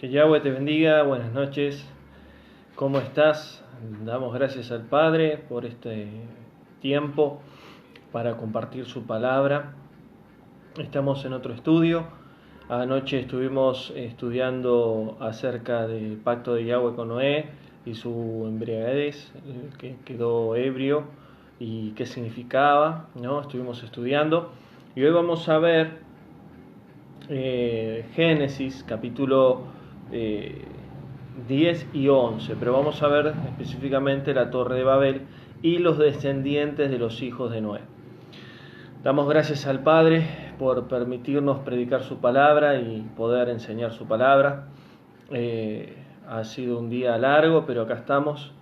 Que Yahweh te bendiga, buenas noches, ¿cómo estás? Damos gracias al Padre por este tiempo para compartir su palabra. Estamos en otro estudio. Anoche estuvimos estudiando acerca del pacto de Yahweh con Noé y su embriaguez, que quedó ebrio y qué significaba, ¿no? Estuvimos estudiando y hoy vamos a ver Génesis capítulo 10 y 11, pero vamos a ver específicamente la Torre de Babel y los descendientes de los hijos de Noé. Damos gracias al Padre por permitirnos predicar su palabra y poder enseñar su palabra. Ha sido un día largo, pero acá estamos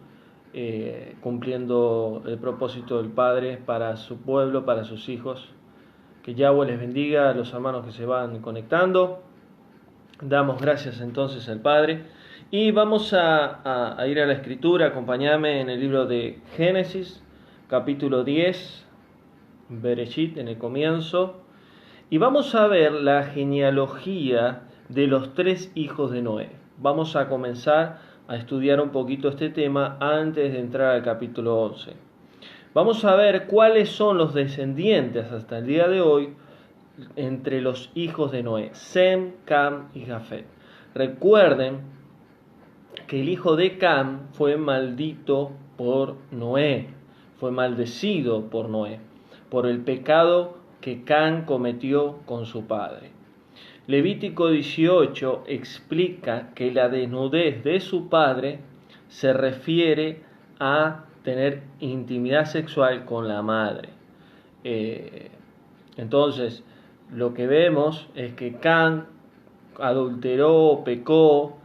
cumpliendo el propósito del Padre para su pueblo, para sus hijos. Que Yahweh les bendiga a los hermanos que se van conectando. Damos gracias entonces al Padre. Y vamos a ir a la Escritura. Acompáñame en el libro de Génesis, capítulo 10, Bereshit, en el comienzo. Y vamos a ver la genealogía de los tres hijos de Noé. Vamos a comenzar a estudiar un poquito este tema antes de entrar al capítulo 11. Vamos a ver cuáles son los descendientes hasta el día de hoy entre los hijos de Noé, Sem, Cam y Jafet. Recuerden que el hijo de Cam fue maldito por Noé, fue maldecido por Noé, por el pecado que Cam cometió con su padre. Levítico 18 explica que la desnudez de su padre se refiere a tener intimidad sexual con la madre. Entonces, lo que vemos es que Cam adulteró, pecó,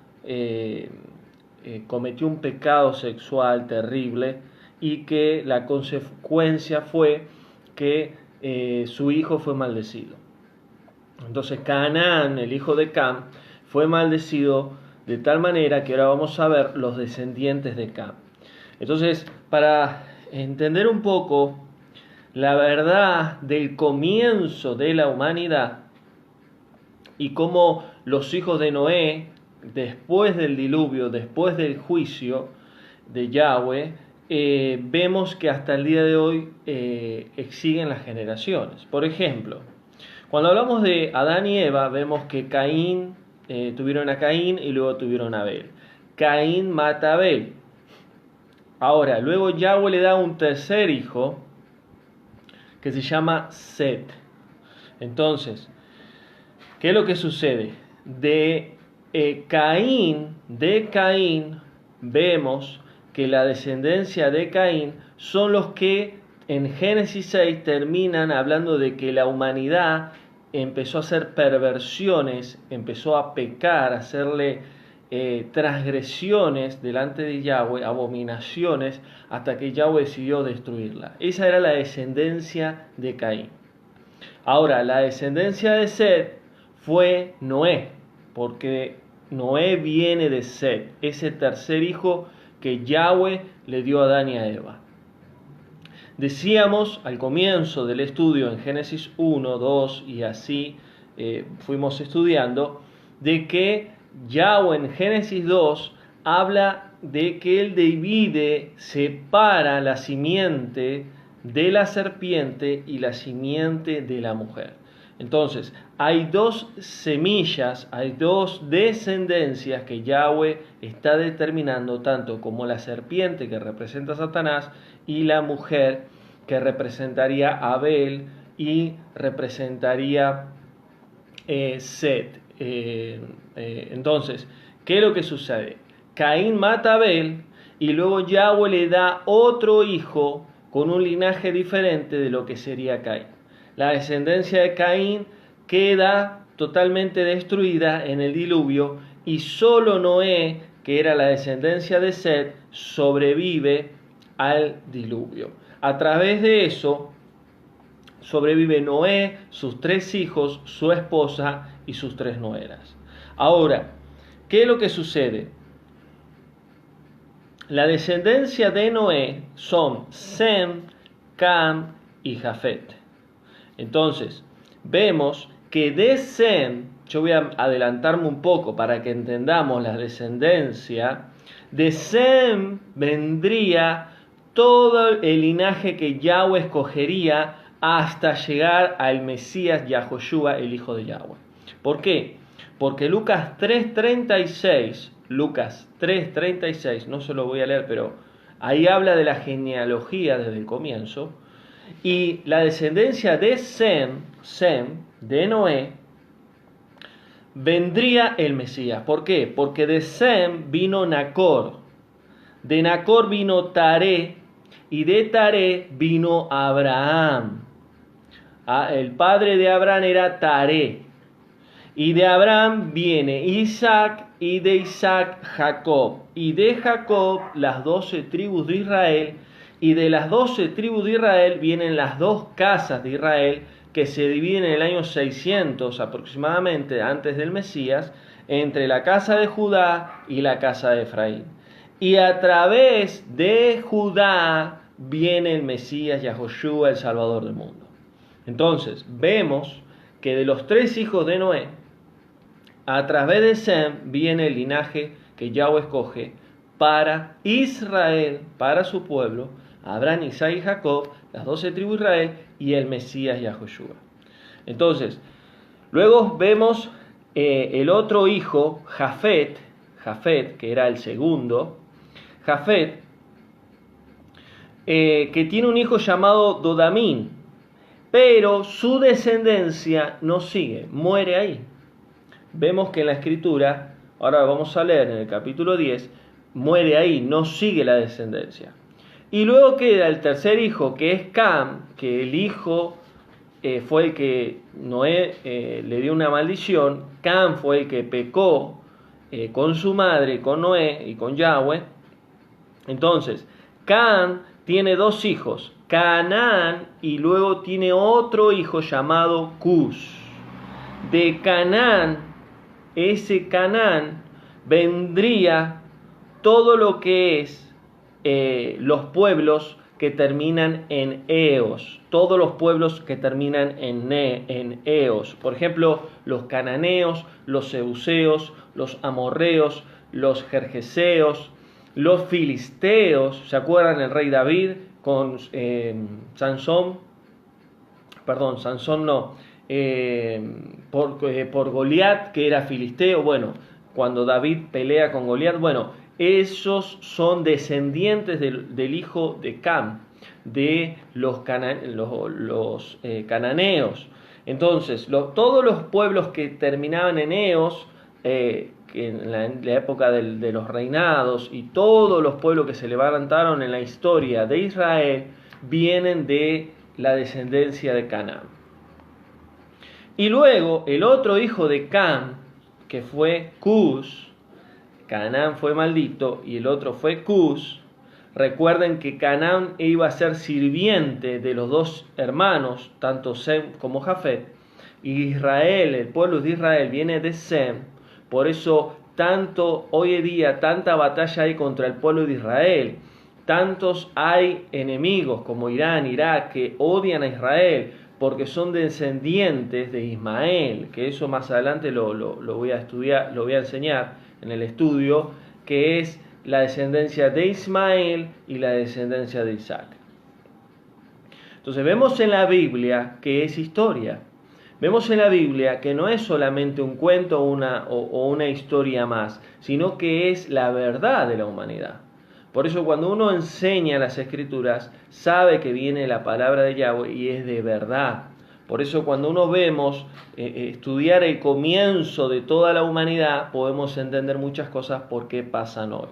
cometió un pecado sexual terrible y que la consecuencia fue que su hijo fue maldecido. Entonces Canaán, el hijo de Cam, fue maldecido de tal manera que ahora vamos a ver los descendientes de Cam. Entonces, para entender un poco la verdad del comienzo de la humanidad y cómo los hijos de Noé, después del diluvio, después del juicio de Yahweh, vemos que hasta el día de hoy siguen las generaciones. Por ejemplo, cuando hablamos de Adán y Eva, vemos que Caín, tuvieron a Caín y luego tuvieron a Abel. Caín mata a Abel. Ahora, luego Yahweh le da un tercer hijo que se llama Set. Entonces, ¿qué es lo que sucede? De Caín vemos que la descendencia de Caín son los que en Génesis 6 terminan hablando de que la humanidad empezó a hacer perversiones, empezó a pecar, a hacerle transgresiones delante de Yahweh, abominaciones, hasta que Yahweh decidió destruirla. Esa era la descendencia de Caín. Ahora, la descendencia de Set fue Noé, porque Noé viene de Set, ese tercer hijo que Yahweh le dio a Adán y a Eva. Decíamos al comienzo del estudio en Génesis 1, 2 y así fuimos estudiando, de que Yahweh en Génesis 2 habla de que Él divide, separa la simiente de la serpiente y la simiente de la mujer. Entonces, hay dos semillas, hay dos descendencias que Yahweh está determinando, tanto como la serpiente que representa a Satanás y la mujer que representaría a Abel y representaría Set. Entonces, ¿qué es lo que sucede? Caín mata a Abel y luego Yahweh le da otro hijo con un linaje diferente de lo que sería Caín. La descendencia de Caín queda totalmente destruida en el diluvio y solo Noé, que era la descendencia de Set, sobrevive al diluvio. A través de eso sobrevive Noé, sus tres hijos, su esposa y sus tres nueras. Ahora, ¿qué es lo que sucede? La descendencia de Noé son Sem, Cam y Jafet. Entonces, vemos que de Sem yo voy a adelantarme un poco para que entendamos la descendencia. De Sem vendría todo el linaje que Yahweh escogería hasta llegar al Mesías Yahoshua, el hijo de Yahweh. ¿Por qué? Porque Lucas 3:36, no se lo voy a leer, pero ahí habla de la genealogía desde el comienzo, y la descendencia de Sem, de Noé, vendría el Mesías. ¿Por qué? Porque de Sem vino Nacor, de Nacor vino Taré, y de Taré vino Abraham. El padre de Abraham era Taré, y de Abraham viene Isaac, y de Isaac Jacob, y de Jacob las 12 tribus de Israel, y de las 12 tribus de Israel vienen las 2 casas de Israel, que se dividen en el año 600 aproximadamente antes del Mesías, entre la casa de Judá y la casa de Efraín. Y a través de Judá viene el Mesías Yahoshua, el Salvador del mundo. Entonces, vemos que de los 3 hijos de Noé, a través de Sem viene el linaje que Yahweh escoge para Israel, para su pueblo, Abraham, Isaac y Jacob, las 12 tribus de Israel y el Mesías Yahoshua. Entonces, luego vemos el otro hijo, Jafet, que era el segundo, Jafet, que tiene un hijo llamado Dodamín, pero su descendencia no sigue, muere ahí. Vemos que en la escritura, ahora vamos a leer en el capítulo 10, muere ahí, no sigue la descendencia. Y luego queda el tercer hijo, que es Cam, que el hijo fue el que Noé le dio una maldición. Cam fue el que pecó con su madre, con Noé y con Yahweh. Entonces, Cam tiene 2 hijos, Canaán, y luego tiene otro hijo llamado Cus. De Canaán, ese Canaán, vendría todo lo que es los pueblos que terminan en Eos, todos los pueblos que terminan en Eos. Por ejemplo, los cananeos, los euseos, los amorreos, los jerjeseos, los filisteos. ¿Se acuerdan el rey David con Sansón? Perdón, Sansón no. Por Goliat, que era filisteo. Bueno, cuando David pelea con Goliat, bueno, esos son descendientes del hijo de Cam, de los cananeos. Entonces, todos los pueblos que terminaban en Eos, que en la época de los reinados, y todos los pueblos que se levantaron en la historia de Israel, vienen de la descendencia de Canaán. Y luego, el otro hijo de Cam, que fue Cus. Canaán fue maldito y el otro fue Cus. Recuerden que Canaán iba a ser sirviente de los 2 hermanos, tanto Sem como Jafet. Y Israel, el pueblo de Israel, viene de Sem. Por eso, hoy en día, tanta batalla hay contra el pueblo de Israel. Tantos hay enemigos como Irán, Irak, que odian a Israel porque son descendientes de Ismael, que eso más adelante lo voy a estudiar, lo voy a enseñar en el estudio, que es la descendencia de Ismael y la descendencia de Isaac. Entonces vemos en la Biblia que es historia. Vemos en la Biblia que no es solamente un cuento o una historia más, sino que es la verdad de la humanidad. Por eso cuando uno enseña las Escrituras, sabe que viene la palabra de Yahweh y es de verdad. Por eso cuando uno vemos estudiar el comienzo de toda la humanidad, podemos entender muchas cosas por qué pasan hoy.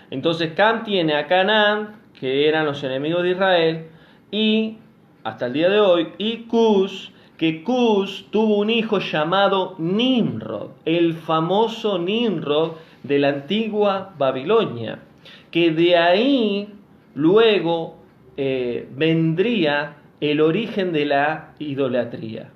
Entonces Cam tiene a Canaán, que eran los enemigos de Israel, y hasta el día de hoy, y Cus, que Cus tuvo un hijo llamado Nimrod, el famoso Nimrod de la antigua Babilonia, que de ahí luego vendría el origen de la idolatría.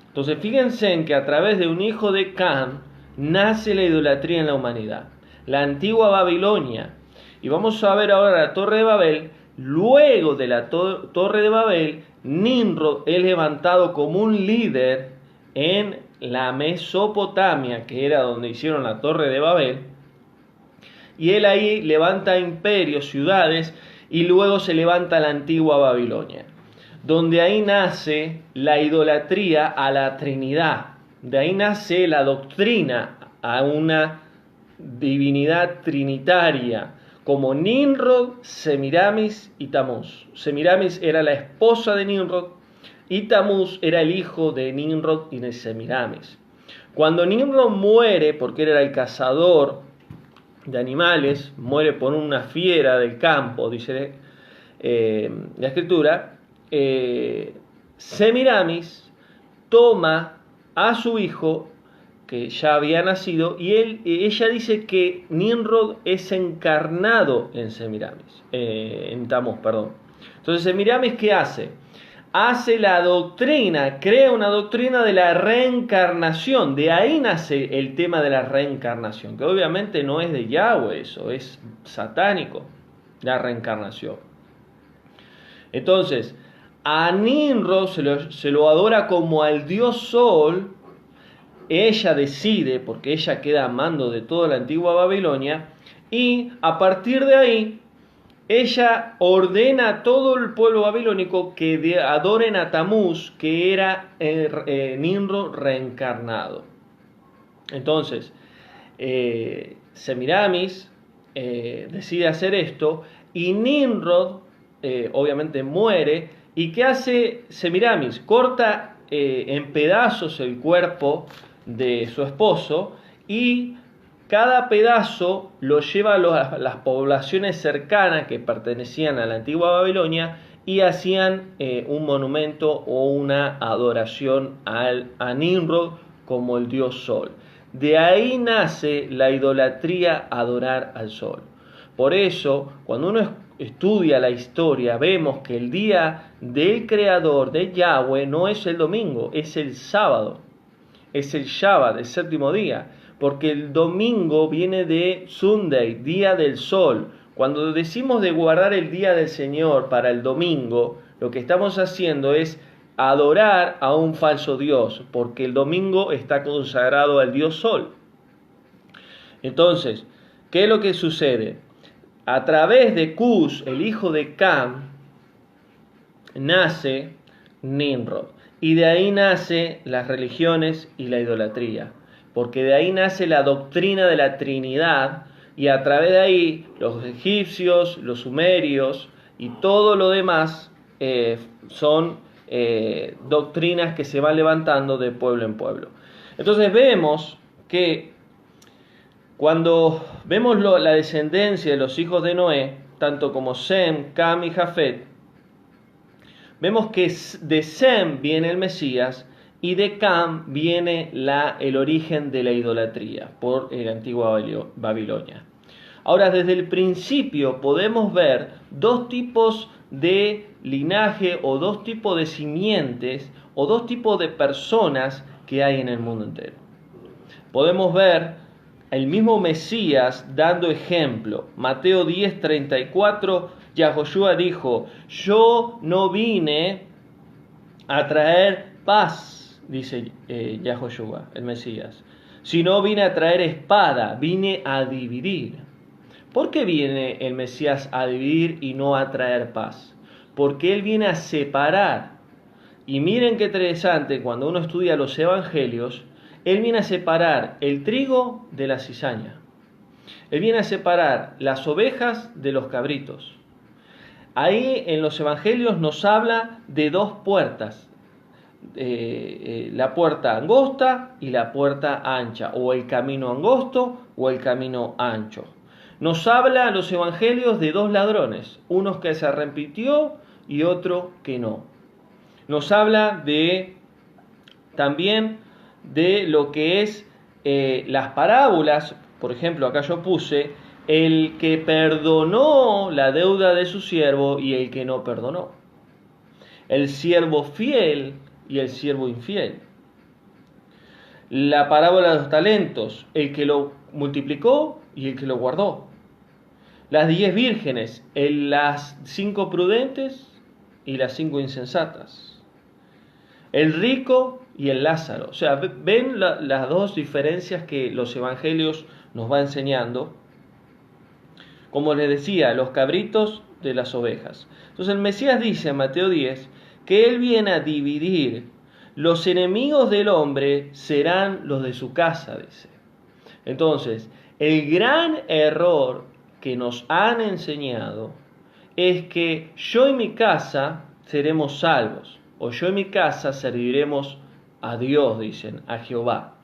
Entonces fíjense en que a través de un hijo de Cam nace la idolatría en la humanidad, la antigua Babilonia. Y vamos a ver ahora la Torre de Babel. Luego de la Torre de Babel, Nimrod es levantado como un líder en la Mesopotamia, que era donde hicieron la Torre de Babel, y él ahí levanta imperios, ciudades, y luego se levanta la antigua Babilonia, donde ahí nace la idolatría a la Trinidad, de ahí nace la doctrina a una divinidad trinitaria, como Nimrod, Semiramis y Tamuz. Semiramis era la esposa de Nimrod y Tamuz era el hijo de Nimrod y de Semiramis. Cuando Nimrod muere, porque él era el cazador de animales, muere por una fiera del campo, dice la escritura, Semiramis toma a su hijo que ya había nacido y ella dice que Nimrod es encarnado en Semiramis, en Tamuz, perdón. Entonces Semiramis, ¿qué hace? Hace la doctrina, crea una doctrina de la reencarnación. De ahí nace el tema de la reencarnación, que obviamente no es de Yahweh, eso es satánico, la reencarnación. Entonces, a Nimrod se lo adora como al dios Sol. Ella decide, porque ella queda a mando de toda la antigua Babilonia, y a partir de ahí, ella ordena a todo el pueblo babilónico que adoren a Tamuz, que era Nimrod reencarnado. Entonces, Semiramis decide hacer esto, y Nimrod obviamente muere. ¿Y qué hace Semiramis? Corta en pedazos el cuerpo de su esposo y cada pedazo lo lleva a las poblaciones cercanas que pertenecían a la antigua Babilonia y hacían un monumento o una adoración a Nimrod como el dios Sol. De ahí nace la idolatría a adorar al Sol. Por eso, cuando uno estudia la historia, vemos que el día del creador de Yahweh no es el domingo, es el sábado. Es el Shabbat, el séptimo día, porque el domingo viene de Sunday, día del sol. Cuando decimos de guardar el día del Señor para el domingo, lo que estamos haciendo es adorar a un falso Dios, porque el domingo está consagrado al Dios Sol. Entonces, ¿qué es lo que sucede? A través de Cus, el hijo de Cam, nace Nimrod. Y de ahí nace las religiones y la idolatría, porque de ahí nace la doctrina de la Trinidad, y a través de ahí los egipcios, los sumerios y todo lo demás son doctrinas que se van levantando de pueblo en pueblo. Entonces vemos que cuando vemos la descendencia de los hijos de Noé, tanto como Sem, Cam y Jafet, vemos que de Sem viene el Mesías y de Cam viene el origen de la idolatría por la antigua Babilonia. Ahora, desde el principio podemos ver dos tipos de linaje o dos tipos de simientes o dos tipos de personas que hay en el mundo entero. Podemos ver el mismo Mesías dando ejemplo. Mateo 10:34, Yahoshua dijo: yo no vine a traer paz, dice Yahoshua, el Mesías, sino vine a traer espada, vine a dividir. ¿Por qué viene el Mesías a dividir y no a traer paz? Porque Él viene a separar. Y miren qué interesante, cuando uno estudia los evangelios, Él viene a separar el trigo de la cizaña. Él viene a separar las ovejas de los cabritos. Ahí en los evangelios nos habla de dos puertas. La puerta angosta y la puerta ancha. O el camino angosto o el camino ancho. Nos habla los evangelios de dos ladrones. Uno que se arrepintió y otro que no. Nos habla también de lo que es las parábolas. Por ejemplo, acá yo puse el que perdonó la deuda de su siervo y el que no perdonó. El siervo fiel y el siervo infiel. La parábola de los talentos, el que lo multiplicó y el que lo guardó. Las 10 vírgenes, las 5 prudentes y las 5 insensatas. El rico y el Lázaro. O sea, ven las dos diferencias que los evangelios nos va enseñando. Como les decía, los cabritos de las ovejas. Entonces el Mesías dice en Mateo 10 que Él viene a dividir. Los enemigos del hombre serán los de su casa, dice. Entonces, el gran error que nos han enseñado es que yo y mi casa seremos salvos, o yo y mi casa serviremos a Dios, dicen, a Jehová.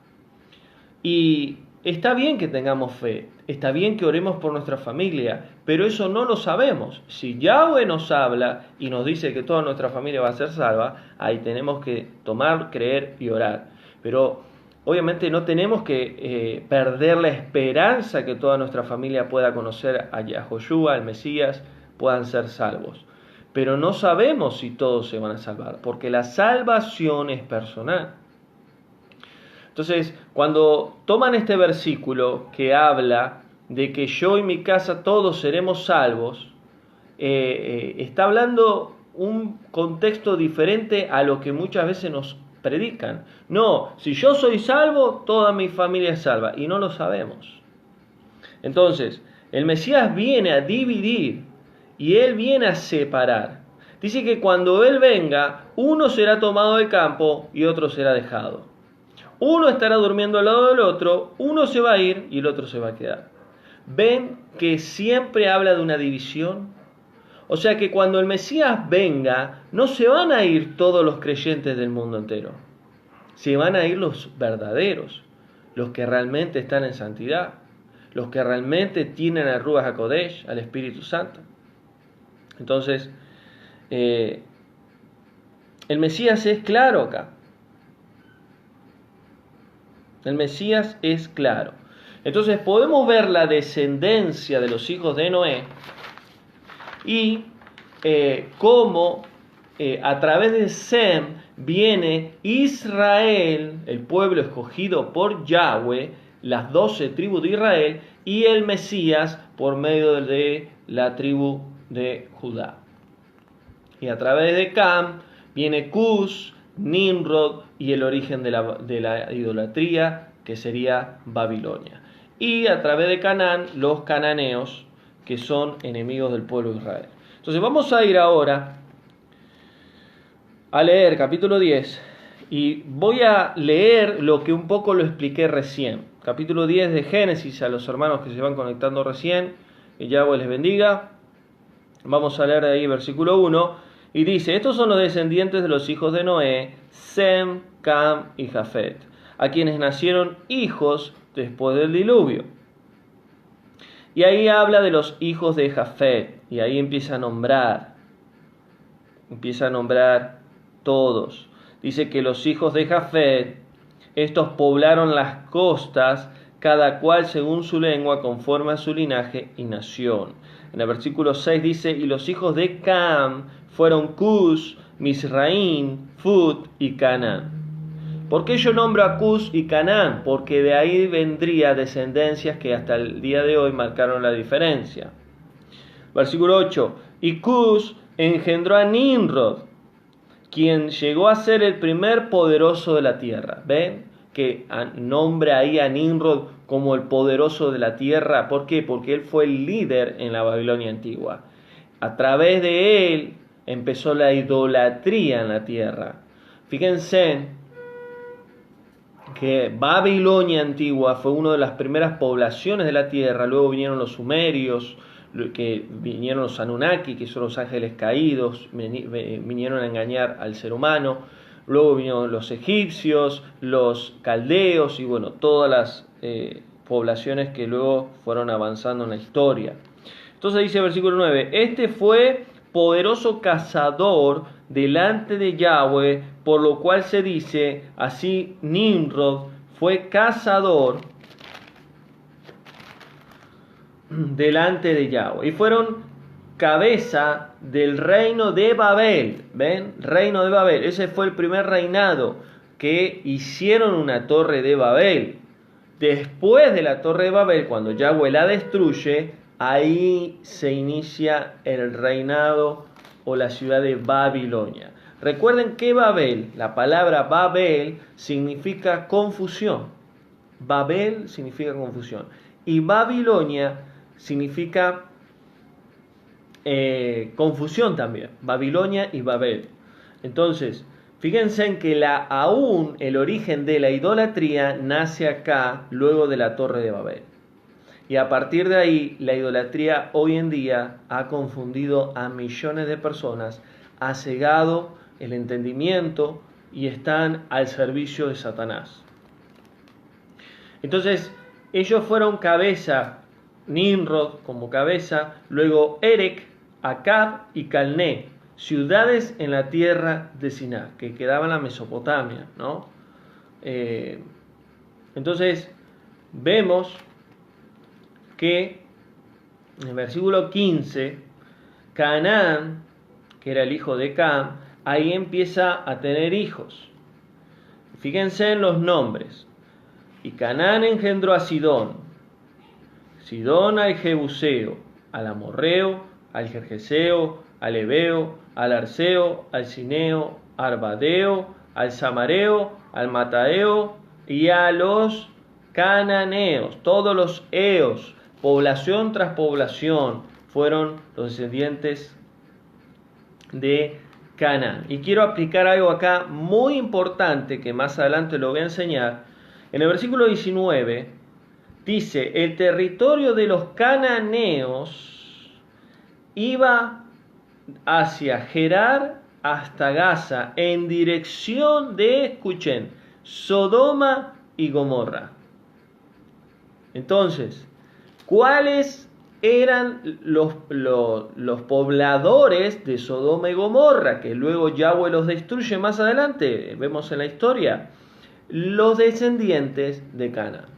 Y está bien que tengamos fe, está bien que oremos por nuestra familia, pero eso no lo sabemos. Si Yahweh nos habla y nos dice que toda nuestra familia va a ser salva, ahí tenemos que tomar, creer y orar. Pero obviamente no tenemos que perder la esperanza que toda nuestra familia pueda conocer a Yahoshua, al Mesías, puedan ser salvos. Pero no sabemos si todos se van a salvar, porque la salvación es personal. Entonces, cuando toman este versículo que habla de que yo y mi casa todos seremos salvos, está hablando un contexto diferente a lo que muchas veces nos predican. No, si yo soy salvo, toda mi familia es salva, y no lo sabemos. Entonces, el Mesías viene a dividir y Él viene a separar. Dice que cuando Él venga, uno será tomado del campo y otro será dejado. Uno estará durmiendo al lado del otro, uno se va a ir y el otro se va a quedar. ¿Ven que siempre habla de una división? O sea que cuando el Mesías venga, no se van a ir todos los creyentes del mundo entero. Se van a ir los verdaderos, los que realmente están en santidad, los que realmente tienen al Ruach HaKodesh, al Espíritu Santo. Entonces, el Mesías es claro acá. El Mesías es claro. Entonces podemos ver la descendencia de los hijos de Noé y cómo a través de Sem viene Israel, el pueblo escogido por Yahweh, las 12 tribus de Israel, y el Mesías por medio de la tribu de Judá. Y a través de Cam viene Cus, Nimrod y el origen de la idolatría, que sería Babilonia. Y a través de Canaán, los cananeos, que son enemigos del pueblo de Israel. Entonces vamos a ir ahora a leer capítulo 10 y voy a leer lo que un poco lo expliqué recién. Capítulo 10 de Génesis, a los hermanos que se van conectando recién, que Yahweh les bendiga. Vamos a leer de ahí versículo 1. Y dice, estos son los descendientes de los hijos de Noé, Sem, Cam y Jafet, a quienes nacieron hijos después del diluvio. Y ahí habla de los hijos de Jafet, y ahí empieza a nombrar todos. Dice que los hijos de Jafet, estos poblaron las costas, cada cual según su lengua, conforme a su linaje y nación. En el versículo 6 dice, y los hijos de Cam fueron Cus, Misraín, Fut y Canaán. ¿Por qué yo nombro a Cus y Canaán? Porque de ahí vendría descendencias que hasta el día de hoy marcaron la diferencia. Versículo 8, y Cus engendró a Nimrod, quien llegó a ser el primer poderoso de la tierra. ¿Ven? Que nombra ahí a Nimrod como el poderoso de la tierra. ¿Por qué? Porque él fue el líder en la Babilonia antigua. A través de él empezó la idolatría en la tierra. Fíjense que Babilonia antigua fue una de las primeras poblaciones de la tierra. Luego vinieron los sumerios, que vinieron los Anunnaki, que son los ángeles caídos, vinieron a engañar al ser humano. Luego vinieron los egipcios, los caldeos y bueno, todas las poblaciones que luego fueron avanzando en la historia. Entonces dice el versículo 9, este fue poderoso cazador delante de Yahweh, por lo cual se dice, así Nimrod fue cazador delante de Yahweh. Y fueron cabeza del reino de Babel. ¿Ven? Reino de Babel. Ese fue el primer reinado que hicieron una torre de Babel. Después de la torre de Babel, cuando Yahweh la destruye, ahí se inicia el reinado o la ciudad de Babilonia. Recuerden que Babel, la palabra Babel significa confusión. Babel significa confusión. Y Babilonia significa confusión también. Babilonia y Babel. Entonces, fíjense en que aún el origen de la idolatría nace acá, luego de la Torre de Babel. Y a partir de ahí, la idolatría hoy en día ha confundido a millones de personas, ha cegado el entendimiento y están al servicio de Satanás. Entonces, ellos fueron cabeza, Nimrod como cabeza, luego Erech, Acab y Calné, ciudades en la tierra de Siná, que quedaba en la Mesopotamia, ¿no? Entonces, vemos que en el versículo 15, Canaán, que era el hijo de Cam, ahí empieza a tener hijos. Fíjense en los nombres. Y Canaán engendró a Sidón, Sidón al Jebuseo, al Amorreo, al Gergeseo, al Ebeo, al Arceo, al Cineo, al Arbadeo, al Samareo, al Mataeo y a los cananeos. Todos los eos, población tras población, fueron los descendientes de Canaán. Y quiero aplicar algo acá muy importante que más adelante lo voy a enseñar. En el versículo 19 dice: el territorio de los cananeos iba hacia Gerar hasta Gaza en dirección de, escuchen, Sodoma y Gomorra. Entonces, ¿cuáles eran los pobladores de Sodoma y Gomorra? Que luego Yahweh los destruye más adelante, vemos en la historia. Los descendientes de Canaán,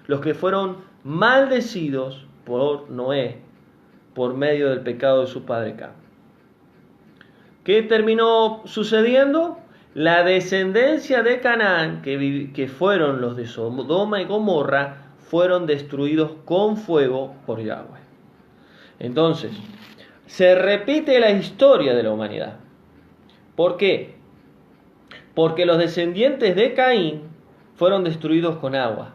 los que fueron maldecidos por Noé por medio del pecado de su padre Cam. ¿Qué terminó sucediendo? La descendencia de Canaán, que fueron los de Sodoma y Gomorra, fueron destruidos con fuego por Yahweh. Entonces, se repite la historia de la humanidad. ¿Por qué? Porque los descendientes de Caín fueron destruidos con agua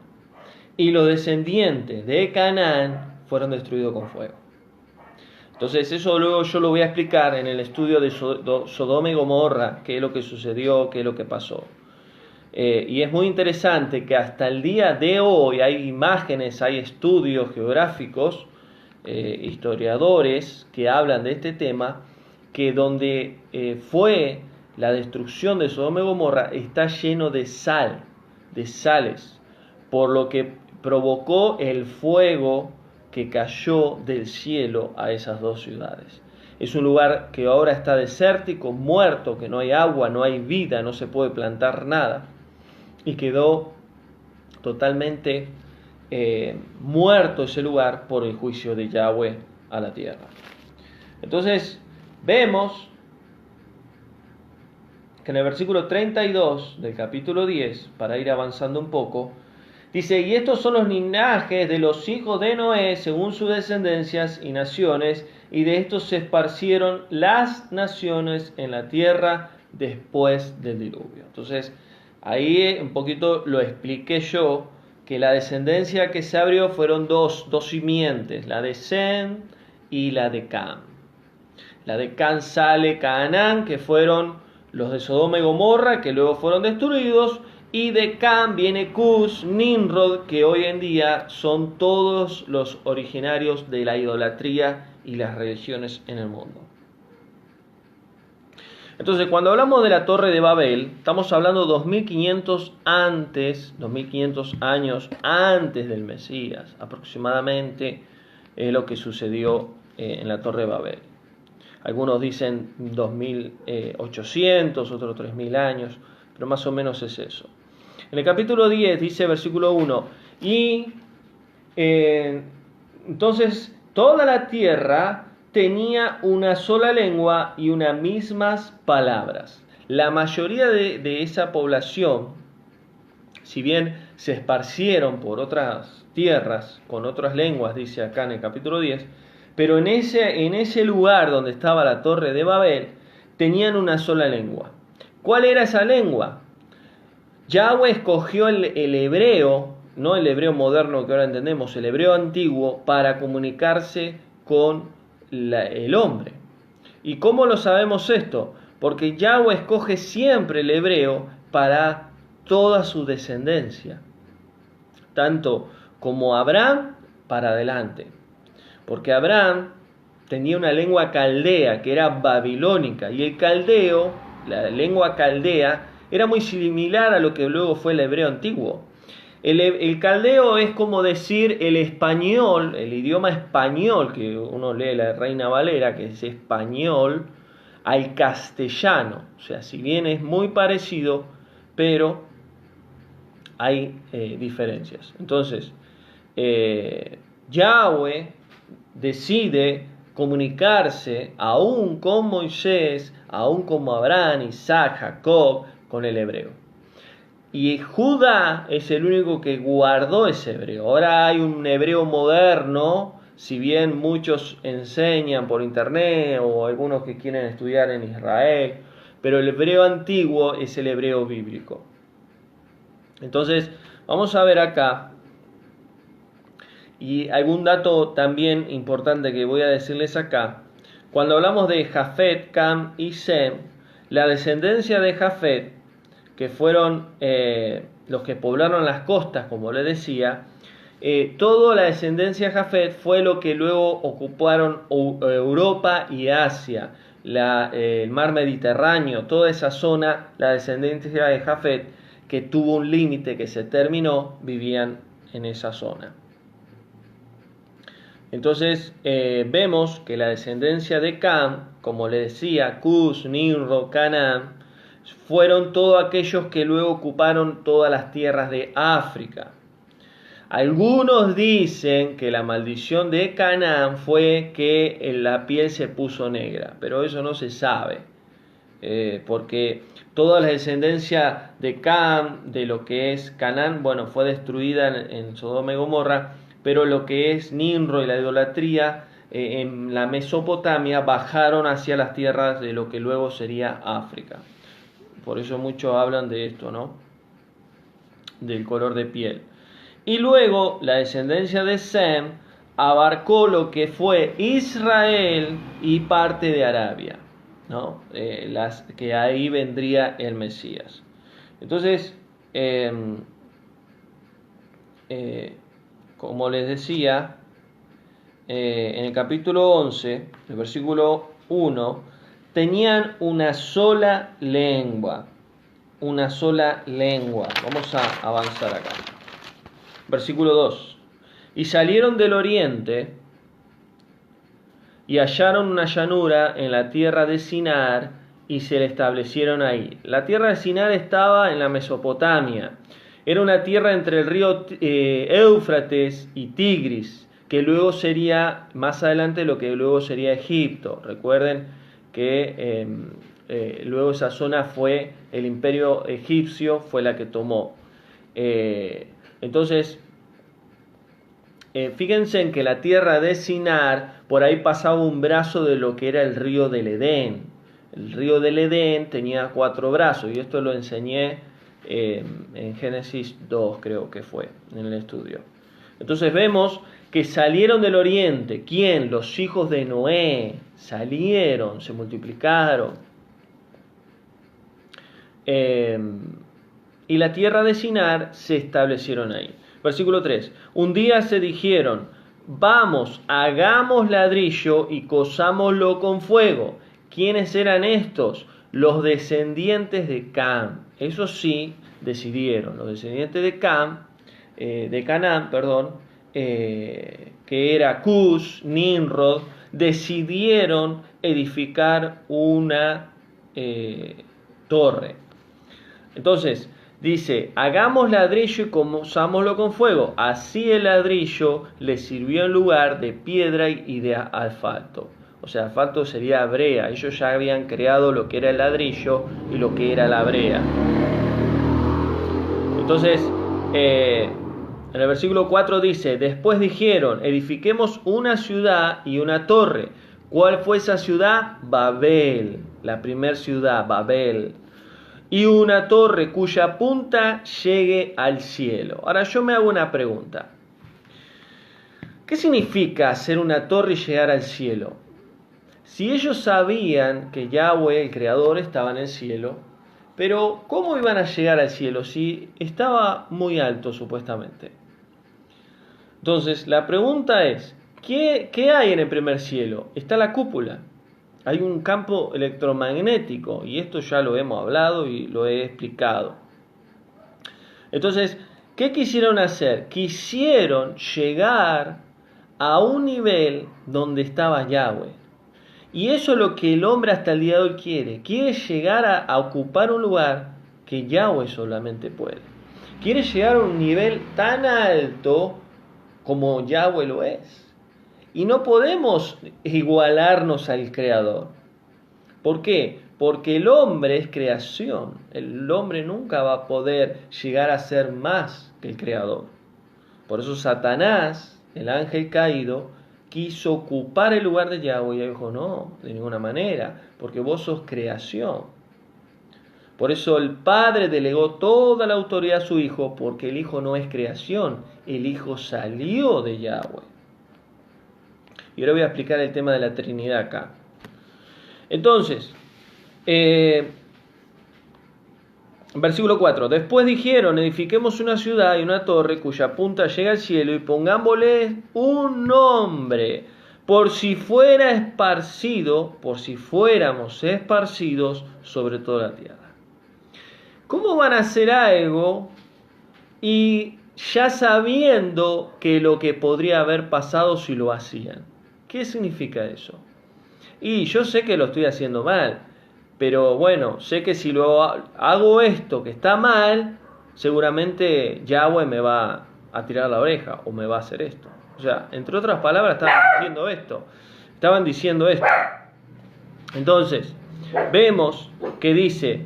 y los descendientes de Canaán fueron destruidos con fuego. Entonces eso luego yo lo voy a explicar en el estudio de Sodoma y Gomorra, qué es lo que sucedió, qué es lo que pasó. Y es muy interesante que hasta el día de hoy hay imágenes, hay estudios geográficos, historiadores que hablan de este tema, que donde fue la destrucción de Sodoma y Gomorra está lleno de sal, de sales, por lo que provocó el fuego que cayó del cielo a esas dos ciudades. Es un lugar que ahora está desértico, muerto, que no hay agua, no hay vida, no se puede plantar nada. Y quedó totalmente muerto ese lugar por el juicio de Yahweh a la tierra. Entonces, vemos que en el versículo 32 del capítulo 10, para ir avanzando un poco, dice: y estos son los linajes de los hijos de Noé según sus descendencias y naciones, y de estos se esparcieron las naciones en la tierra después del diluvio. Entonces, ahí un poquito lo expliqué yo, que la descendencia que se abrió fueron dos simientes, la de Sem y la de Cam. La de Cam sale Canaán, que fueron los de Sodoma y Gomorra, que luego fueron destruidos, y de Cam viene Cus, Nimrod, que hoy en día son todos los originarios de la idolatría y las religiones en el mundo. Entonces, cuando hablamos de la Torre de Babel, estamos hablando 2500 años antes del Mesías, aproximadamente lo que sucedió en la Torre de Babel. Algunos dicen 2800, otros 3000 años, pero más o menos es eso. En el capítulo 10 dice, versículo 1, y entonces toda la tierra tenía una sola lengua y unas mismas palabras. La mayoría de esa población, si bien se esparcieron por otras tierras con otras lenguas, dice acá en el capítulo 10, pero en ese lugar donde estaba la Torre de Babel, tenían una sola lengua. ¿Cuál era esa lengua? Yahweh escogió el hebreo, no el hebreo moderno que ahora entendemos, el hebreo antiguo, para comunicarse con el hombre. ¿Y cómo lo sabemos esto? Porque Yahweh escoge siempre el hebreo para toda su descendencia, tanto como Abraham para adelante. Porque Abraham tenía una lengua caldea que era babilónica, y el caldeo, la lengua caldea, era muy similar a lo que luego fue el hebreo antiguo. El caldeo es como decir el español, el idioma español, que uno lee la Reina Valera, que es español, al castellano. O sea, si bien es muy parecido, pero hay diferencias. Entonces, Yahweh decide comunicarse aún con Moisés, aún como Abraham, Isaac, Jacob, con el hebreo. Y Judá es el único que guardó ese hebreo. Ahora hay un hebreo moderno, si bien muchos enseñan por internet o algunos que quieren estudiar en Israel, pero el hebreo antiguo es el hebreo bíblico. Entonces, vamos a ver acá, y algún dato también importante que voy a decirles acá. Cuando hablamos de Jafet, Cam y Sem, la descendencia de Jafet, que fueron los que poblaron las costas, como les decía, toda la descendencia de Jafet fue lo que luego ocuparon Europa y Asia, el mar Mediterráneo, toda esa zona, la descendencia de Jafet, que tuvo un límite que se terminó, vivían en esa zona. Entonces vemos que la descendencia de Cam, como le decía, Cus, Nimrod, Canaán, fueron todos aquellos que luego ocuparon todas las tierras de África. Algunos dicen que la maldición de Canaán fue que la piel se puso negra, pero eso no se sabe, porque toda la descendencia de Cam, de lo que es Canaán, bueno, fue destruida en Sodoma y Gomorra, pero lo que es Nimrod y la idolatría en la Mesopotamia bajaron hacia las tierras de lo que luego sería África. Por eso muchos hablan de esto, ¿no? Del color de piel. Y luego la descendencia de Sem abarcó lo que fue Israel y parte de Arabia, ¿no? Que ahí vendría el Mesías. Entonces, como les decía, en el capítulo 11, el versículo 1, tenían una sola lengua. Una sola lengua. Vamos a avanzar acá. Versículo 2. Y salieron del oriente y hallaron una llanura en la tierra de Sinar y se le establecieron ahí. La tierra de Sinar estaba en la Mesopotamia. Era una tierra entre el río Éufrates y Tigris, que luego sería, más adelante, lo que luego sería Egipto. Recuerden que luego esa zona fue, el imperio egipcio fue la que tomó. Entonces, fíjense en que la tierra de Sinar, por ahí pasaba un brazo de lo que era el río del Edén. El río del Edén tenía 4 brazos, y esto lo enseñé en Génesis 2, creo que fue, en el estudio. Entonces vemos que salieron del oriente. ¿Quién? Los hijos de Noé. Salieron, se multiplicaron. Y la tierra de Sinar se establecieron ahí. Versículo 3. Un día se dijeron, vamos, hagamos ladrillo y cosámoslo con fuego. ¿Quiénes eran estos? Los descendientes de Cam. Eso sí, decidieron. Los descendientes de Canaán, que era Cus, Nimrod, decidieron edificar una torre. Entonces, dice, hagamos ladrillo y cosámoslo con fuego. Así el ladrillo le sirvió en lugar de piedra y de asfalto. O sea, asfalto sería brea. Ellos ya habían creado lo que era el ladrillo y lo que era la brea. Entonces, en el versículo 4 dice, después dijeron, edifiquemos una ciudad y una torre. ¿Cuál fue esa ciudad? Babel. la primer ciudad, Babel, y una torre cuya punta llegue al cielo. Ahora yo me hago una pregunta. ¿Qué significa hacer una torre y llegar al cielo? Si ellos sabían que Yahweh, el Creador, estaba en el cielo, pero ¿cómo iban a llegar al cielo si estaba muy alto supuestamente? Entonces, la pregunta es, ¿qué hay en el primer cielo? Está la cúpula. Hay un campo electromagnético, y esto ya lo hemos hablado y lo he explicado. Entonces, ¿qué quisieron hacer? Quisieron llegar a un nivel donde estaba Yahweh. Y eso es lo que el hombre hasta el día de hoy quiere. Quiere llegar a ocupar un lugar que Yahweh solamente puede. Quiere llegar a un nivel tan alto como Yahweh lo es. Y no podemos igualarnos al Creador. ¿Por qué? Porque el hombre es creación. El hombre nunca va a poder llegar a ser más que el Creador. Por eso Satanás, el ángel caído, quiso ocupar el lugar de Yahweh y dijo, no, de ninguna manera, porque vos sos creación. Por eso el Padre delegó toda la autoridad a su Hijo, porque el Hijo no es creación, el Hijo salió de Yahweh. Y ahora voy a explicar el tema de la Trinidad acá. Entonces, versículo 4. Después dijeron, edifiquemos una ciudad y una torre cuya punta llega al cielo y pongámosle un nombre, por si fuéramos esparcidos sobre toda la tierra. ¿Cómo van a hacer algo y ya sabiendo que lo que podría haber pasado si lo hacían? ¿Qué significa eso? Y yo sé que lo estoy haciendo mal, pero bueno, sé que si lo hago esto que está mal, seguramente Yahweh me va a tirar la oreja o me va a hacer esto. O sea, entre otras palabras, estaban diciendo esto. Entonces, vemos que dice,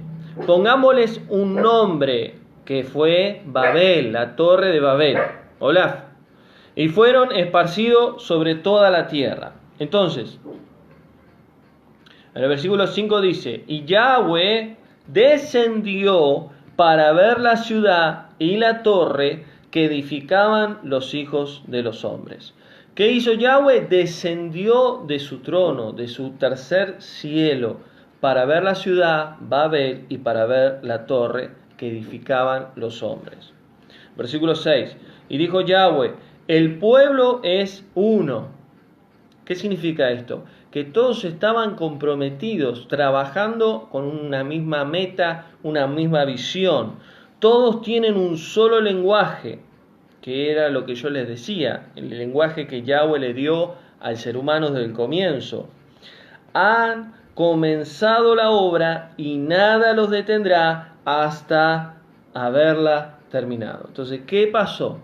pongámosles un nombre, que fue Babel, la torre de Babel, Olaf, y fueron esparcidos sobre toda la tierra. Entonces, en el versículo 5 dice, y Yahweh descendió para ver la ciudad y la torre que edificaban los hijos de los hombres. ¿Qué hizo Yahweh? Descendió de su trono, de su tercer cielo, para ver la ciudad, Babel, y para ver la torre que edificaban los hombres. Versículo 6, y dijo Yahweh, el pueblo es uno. ¿Qué significa esto? Que todos estaban comprometidos, trabajando con una misma meta, una misma visión. Todos tienen un solo lenguaje, que era lo que yo les decía, el lenguaje que Yahweh le dio al ser humano desde el comienzo. Han comenzado la obra y nada los detendrá hasta haberla terminado. Entonces, ¿qué pasó?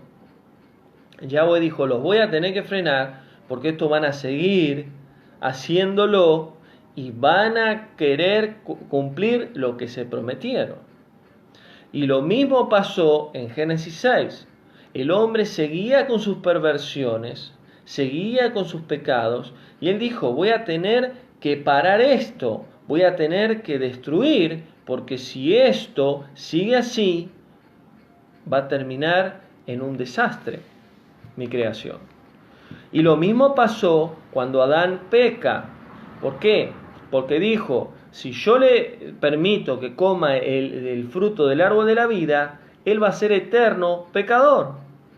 Yahweh dijo, los voy a tener que frenar porque estos van a seguir haciéndolo y van a querer cumplir lo que se prometieron. Y lo mismo pasó en Génesis 6. El hombre seguía con sus perversiones, seguía con sus pecados, y él dijo, voy a tener que parar esto, voy a tener que destruir, porque si esto sigue así, va a terminar en un desastre mi creación. Y lo mismo pasó cuando Adán peca. ¿Por qué? Porque dijo, si yo le permito que coma el fruto del árbol de la vida, él va a ser eterno pecador.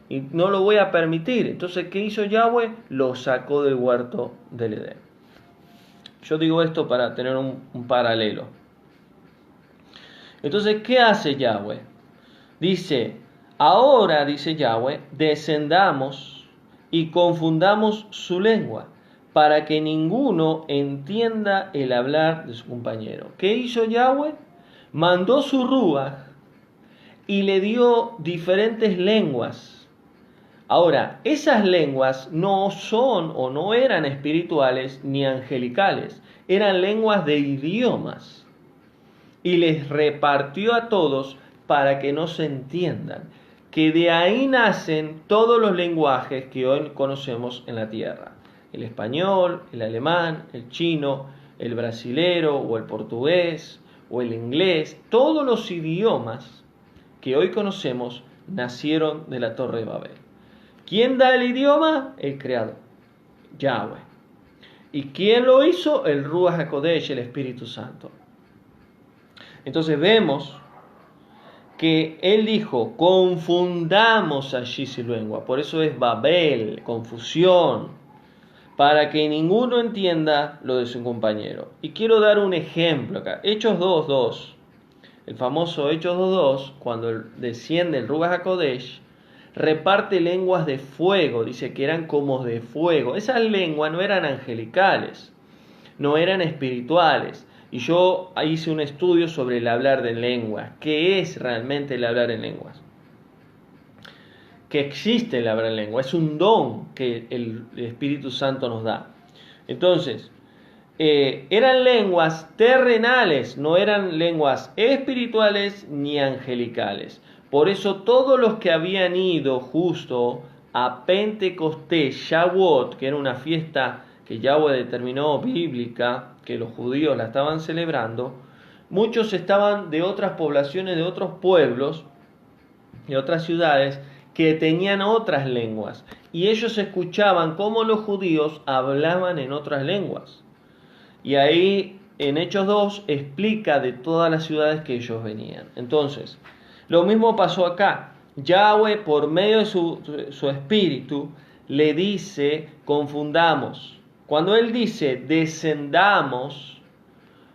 Y no lo voy a permitir. Entonces, ¿qué hizo Yahweh? Lo sacó del huerto del Edén. Yo digo esto para tener un paralelo. Entonces, ¿qué hace Yahweh? Dice, ahora, dice Yahweh, descendamos y confundamos su lengua, para que ninguno entienda el hablar de su compañero. ¿Qué hizo Yahweh? Mandó su Ruach y le dio diferentes lenguas. Ahora, esas lenguas no son o no eran espirituales ni angelicales, eran lenguas de idiomas. Y les repartió a todos para que no se entiendan, que de ahí nacen todos los lenguajes que hoy conocemos en la tierra. El español, el alemán, el chino, el brasilero o el portugués o el inglés, todos los idiomas que hoy conocemos nacieron de la Torre de Babel. ¿Quién da el idioma? El Creador, Yahweh. ¿Y quién lo hizo? El Ruach HaKodesh, el Espíritu Santo. Entonces vemos que él dijo, confundamos allí su lengua. Por eso es Babel, confusión, para que ninguno entienda lo de su compañero. Y quiero dar un ejemplo acá. Hechos 2:2. El famoso Hechos 2:2, cuando desciende el Ruach HaKodesh, reparte lenguas de fuego, dice que eran como de fuego. Esas lenguas no eran angelicales, no eran espirituales. Y yo hice un estudio sobre el hablar de lenguas. ¿Qué es realmente el hablar en lenguas? Que existe el hablar en lengua, es un don que el Espíritu Santo nos da. Entonces, eran lenguas terrenales, no eran lenguas espirituales ni angelicales. Por eso todos los que habían ido justo a Pentecostés, Shavuot, que era una fiesta que Yahweh determinó bíblica, que los judíos la estaban celebrando, muchos estaban de otras poblaciones, de otros pueblos, de otras ciudades, que tenían otras lenguas. Y ellos escuchaban cómo los judíos hablaban en otras lenguas. Y ahí en Hechos 2 explica de todas las ciudades que ellos venían. Entonces, lo mismo pasó acá. Yahweh, por medio de su espíritu, le dice, confundamos. Cuando él dice, descendamos,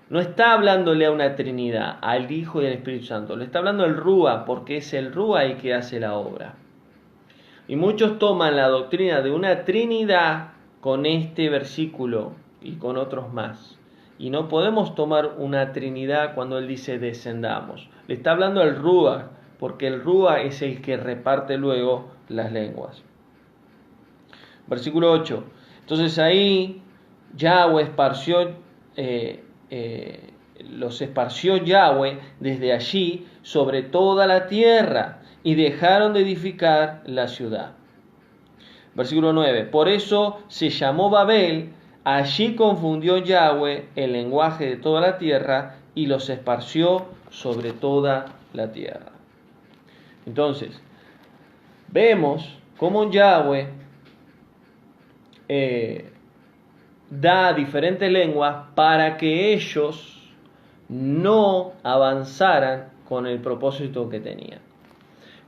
no está hablándole a una Trinidad, al Hijo y al Espíritu Santo. Le está hablando al Rúa, porque es el Rúa el que hace la obra. Y muchos toman la doctrina de una Trinidad con este versículo y con otros más. Y no podemos tomar una Trinidad cuando él dice descendamos. Le está hablando al Rúa, porque el Rúa es el que reparte luego las lenguas. Versículo 8. Entonces ahí Yahweh los esparció Yahweh desde allí sobre toda la tierra y dejaron de edificar la ciudad. Versículo 9. Por eso se llamó Babel. Allí confundió Yahweh el lenguaje de toda la tierra y los esparció sobre toda la tierra. Entonces, vemos cómo Yahweh da diferentes lenguas para que ellos no avanzaran con el propósito que tenían.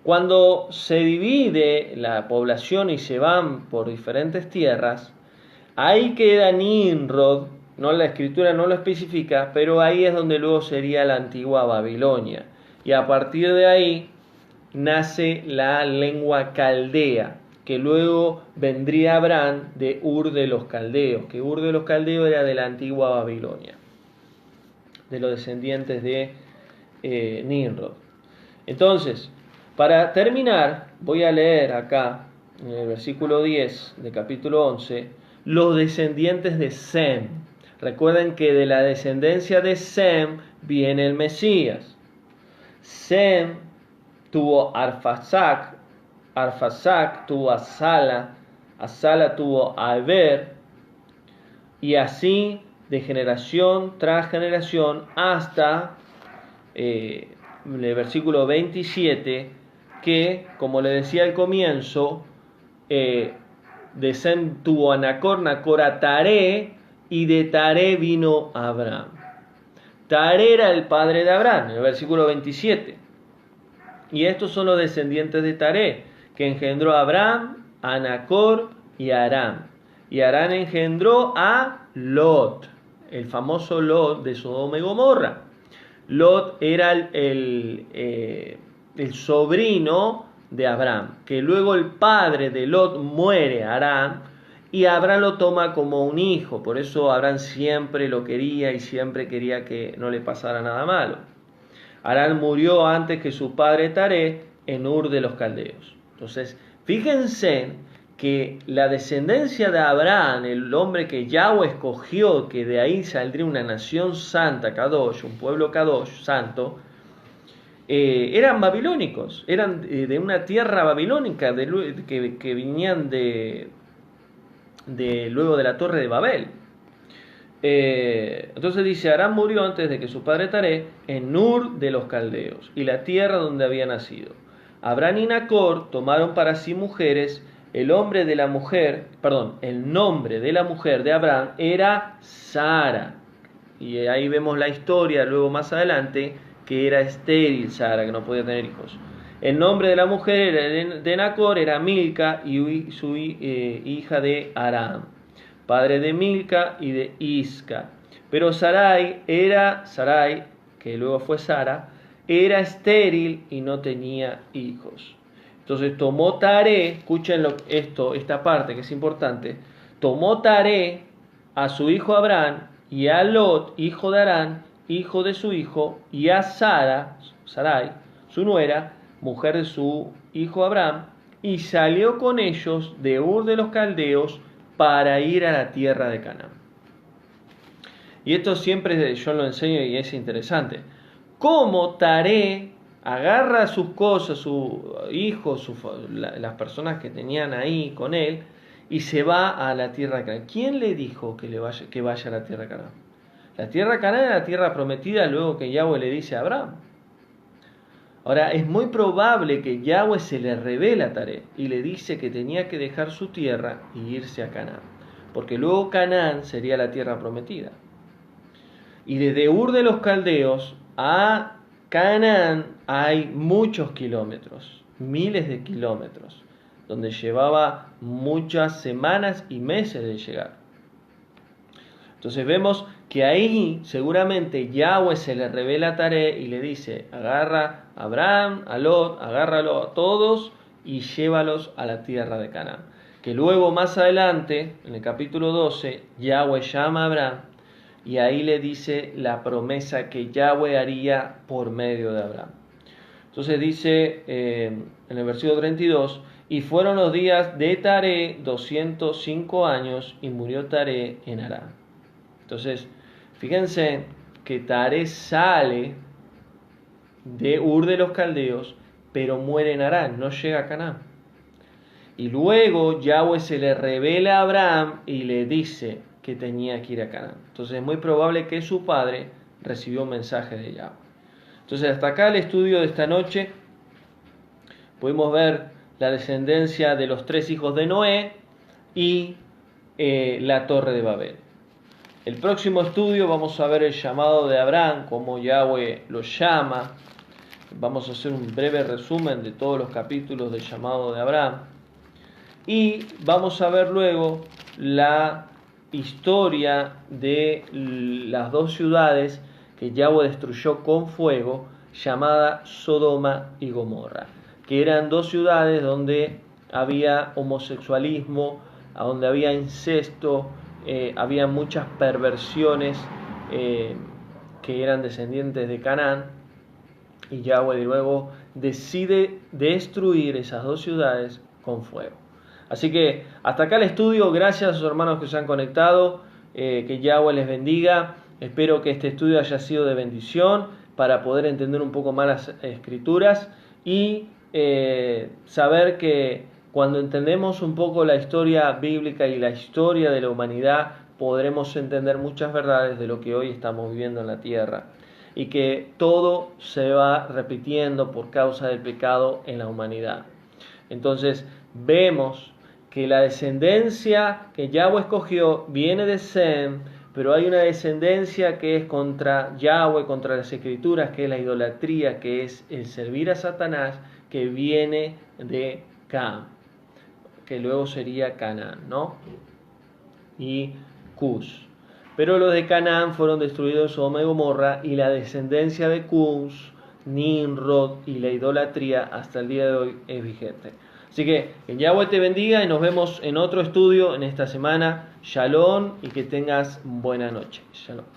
Cuando se divide la población y se van por diferentes tierras, ahí queda Nimrod, no, la escritura no lo especifica, pero ahí es donde luego sería la antigua Babilonia. Y a partir de ahí nace la lengua caldea, que luego vendría Abraham de Ur de los Caldeos, que Ur de los Caldeos era de la antigua Babilonia, de los descendientes de Nimrod. Entonces, para terminar, voy a leer acá, en el versículo 10 de capítulo 11, los descendientes de Sem. Recuerden que de la descendencia de Sem viene el Mesías. Sem tuvo Arfaxad, Arfaxad tuvo a Sala, Sala tuvo a Eber, y así de generación tras generación hasta el versículo 27, que, como le decía al comienzo, de Sem tuvo a Nacor, Nacor a Taré, y de Taré vino Abraham. Taré era el padre de Abraham, en el versículo 27. Y estos son los descendientes de Taré, que engendró a Abraham, a Nacor y a Aram. Y Aram engendró a Lot, el famoso Lot de Sodoma y Gomorra. Lot era el sobrino de Abraham, que luego el padre de Lot muere, Aram, y Abraham lo toma como un hijo. Por eso Abraham siempre lo quería y siempre quería que no le pasara nada malo. Aram murió antes que su padre Taré en Ur de los Caldeos. Entonces, fíjense que la descendencia de Abraham, el hombre que Yahweh escogió, que de ahí saldría una nación santa, Kadosh, un pueblo Kadosh, santo, eran babilónicos, eran de una tierra babilónica que venían de luego de la Torre de Babel. Entonces dice, Aram murió antes de que su padre Taré en Ur de los Caldeos, y la tierra donde había nacido. Abraham y Nacor tomaron para sí mujeres. El nombre de la mujer de Abraham era Sara. Y ahí vemos la historia luego más adelante, que era estéril Sara, que no podía tener hijos. El nombre de la mujer de Nacor era Milca, y su hija de Aram, padre de Milca y de Isca. Pero Sarai, que luego fue Sara, era estéril y no tenía hijos. Entonces tomó Taré, escuchen esta parte que es importante, tomó Taré a su hijo Abraham y a Lot, hijo de Harán, hijo de su hijo, y a Sarai, su nuera, mujer de su hijo Abraham, y salió con ellos de Ur de los Caldeos para ir a la tierra de Canaán. Y esto siempre yo lo enseño y es interesante. Cómo Taré agarra sus cosas, su hijo, las personas que tenían ahí con él, y se va a la tierra de Canaán. ¿Quién le dijo que vaya a la tierra de Canaán? La tierra de Canaán era la tierra prometida luego que Yahweh le dice a Abraham. Ahora, es muy probable que Yahweh se le revela a Taré y le dice que tenía que dejar su tierra y irse a Canaán, porque luego Canaán sería la tierra prometida. Y desde Ur de los Caldeos a Canaán hay muchos kilómetros, miles de kilómetros, donde llevaba muchas semanas y meses de llegar. Entonces vemos que ahí seguramente Yahweh se le revela a Taré y le dice, agarra a Abraham, a Lot, agárralo a todos y llévalos a la tierra de Canaán. Que luego más adelante, en el capítulo 12, Yahweh llama a Abraham y ahí le dice la promesa que Yahweh haría por medio de Abraham. Entonces dice en el versículo 32, y fueron los días de Taré 205 años y murió Taré en Harán. Entonces, fíjense que Taré sale de Ur de los Caldeos, pero muere en Harán, no llega a Canaán. Y luego Yahweh se le revela a Abraham y le dice que tenía que ir a Canaán. Entonces es muy probable que su padre recibió un mensaje de Yahweh. Entonces hasta acá el estudio de esta noche. Pudimos ver la descendencia de los 3 hijos de Noé y la torre de Babel. El próximo estudio vamos a ver el llamado de Abraham, cómo Yahweh lo llama. Vamos a hacer un breve resumen de todos los capítulos del llamado de Abraham. Y vamos a ver luego la historia de las 2 ciudades que Yahweh destruyó con fuego, llamada Sodoma y Gomorra, que eran 2 ciudades donde había homosexualismo, donde había incesto, había muchas perversiones que eran descendientes de Canaán, y Yahweh luego decide destruir esas 2 ciudades con fuego. Así que hasta acá el estudio. Gracias a sus hermanos que se han conectado, que Yahweh les bendiga. Espero que este estudio haya sido de bendición para poder entender un poco más las escrituras y saber que cuando entendemos un poco la historia bíblica y la historia de la humanidad, podremos entender muchas verdades de lo que hoy estamos viviendo en la tierra, y que todo se va repitiendo por causa del pecado en la humanidad. Entonces vemos que la descendencia que Yahweh escogió viene de Sem, pero hay una descendencia que es contra Yahweh, contra las escrituras, que es la idolatría, que es el servir a Satanás, que viene de Cam, que luego sería Canaán, ¿no? Y Cus. Pero los de Canaán fueron destruidos en Sodoma y Gomorra, y la descendencia de Cus, Nimrod y la idolatría hasta el día de hoy es vigente. Así que Yahweh te bendiga y nos vemos en otro estudio en esta semana. Shalom y que tengas buena noche. Shalom.